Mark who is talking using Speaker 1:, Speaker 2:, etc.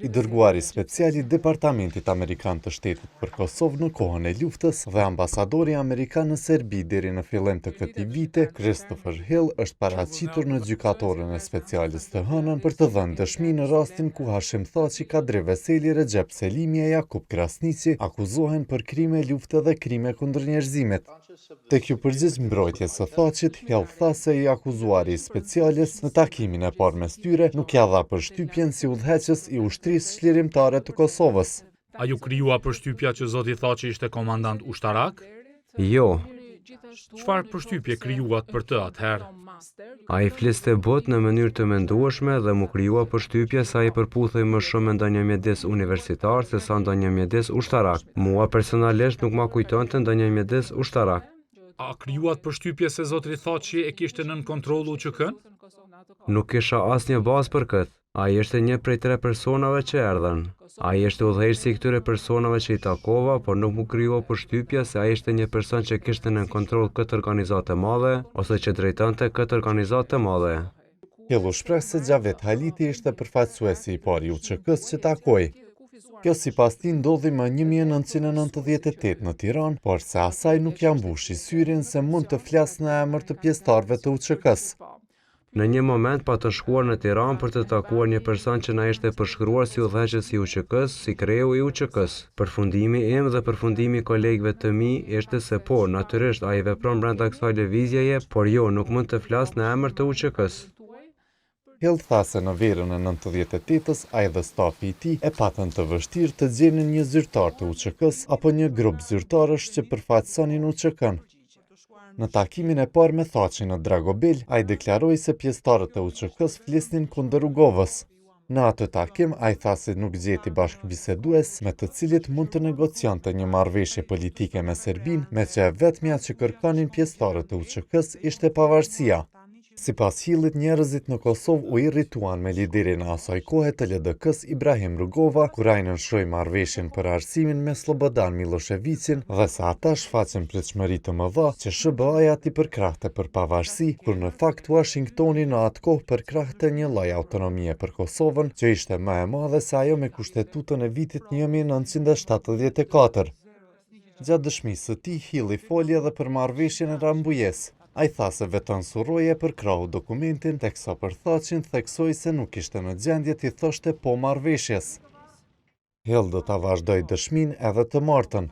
Speaker 1: I dërguari special i Departamentit Amerikan të Shtetit për Kosovë në kohën e luftës dhe ambasadori amerikan në Serbi deri në fillim të këtij viti, Christopher Hill, është paraqitur në gjykatorën e specialis të hënën për të dhënë dëshmi në rastin ku Hashim Thaçi, Kadri Veseli, Recep Selimi e Jakub Krasniqi akuzohen për krime lufte dhe krime kundër njerëzimit. Tek ju përgjigj mbrojtjes së Thaçit, Hill tha se i akuzuari i specialis në takimin e parë mes tyre nuk ja dha përshtypjen si udhëheqës i ushtrisë çlirimtare të Kosovës.
Speaker 2: A ju krijua përshtypja që zoti Thaçi ishte komandant ushtarak?
Speaker 3: Jo.
Speaker 2: Çfarë përshtypje krijuat për të atëherë?
Speaker 3: Ai fliste botë në mënyrë të mendueshme dhe mu krijua përshtypje se ai përputhej më shumë me ndonjë mjedis universitar se sa ndonjë mjedis ushtarak. Mua personalisht nuk ma kujtonte ndonjë mjedis ushtarak.
Speaker 2: A krijuat përshtypje se zoti Thaçi e kishte nën kontroll UÇK-n?
Speaker 3: Nuk kisha asnjë bazë për këtë. Ai ishte një prej 3 personave që erdhën. Ai ishte udhëheqësi i këtyre personave që i takova, por nuk mu krijua përshtypja se ai ishte një person që kishte në kontroll këtë organizatë të madhe ose që drejtonte këtë organizatë të madhe.
Speaker 1: Hill u shpreh se Xhavet Haliti ishte përfaqësuesi i parë i UÇK-s që takoi. Kjo sipas tij ndodhi më 1998 në Tiranë, por se asaj nuk ja mbushi syrin se mund të flasë në emër të pjesëtarëve të UÇK-s.
Speaker 3: Në një moment pa të shkuar në Tiranë për të takuar një person që na ishte përshkruar si udhëheqës i UÇK-s, si kreu i UÇK-s. Përfundimi im dhe përfundimi kolegëve të mi ishte se po, natyrisht ai vepron brenda kësaj lëvizjeje, por jo, nuk mund të flas në emër të UÇK-s.
Speaker 1: Hill tha se në verën e 98-s ai dhe stafi i tij e patën të vështirë të gjenin një zyrtar të UÇK-s apo një grup zyrtarësh që përfaqësonin UÇK-n. Në takimin e parë me Thaçin në Dragobel, ai deklaroi se pjesëtarët e UÇK-s flisnin kundër Rugovës. Në atë takim, ai tha se nuk gjeti bashkëbisedues me të cilit mund të negociante një marrëveshje politike me Serbinë, me që e vetmja që kërkonin pjesëtarët e UÇK-s ishte pavarësia. Sipas Hillit, njerëzit në Kosovë u irrituan me liderin e asaj kohe të LDK-s Ibrahim Rugova, kur ai nënshkroi marrëveshjen për arsimin me Slobodan Miloševićin dhe se ata shfaqen pritshmëri të mëdha që SBA-ja t'i përkrahte për pavarësi, kur në fakt Washingtoni në atë kohë përkrahte një lloj autonomie për Kosovën që ishte më e madhe se ajo me kushtetutën e vitit 1974. Gjatë dëshmisë së tij, Hilli foli edhe për marrëveshjen e Rambujës. Ai tha se vetëm surroje përkrahu dokumentin, teksa për Thaçin theksoi se nuk ishte në gjendje t'i thoshte po marrëveshjes. Hill do ta vazhdoi dëshminë edhe të martën.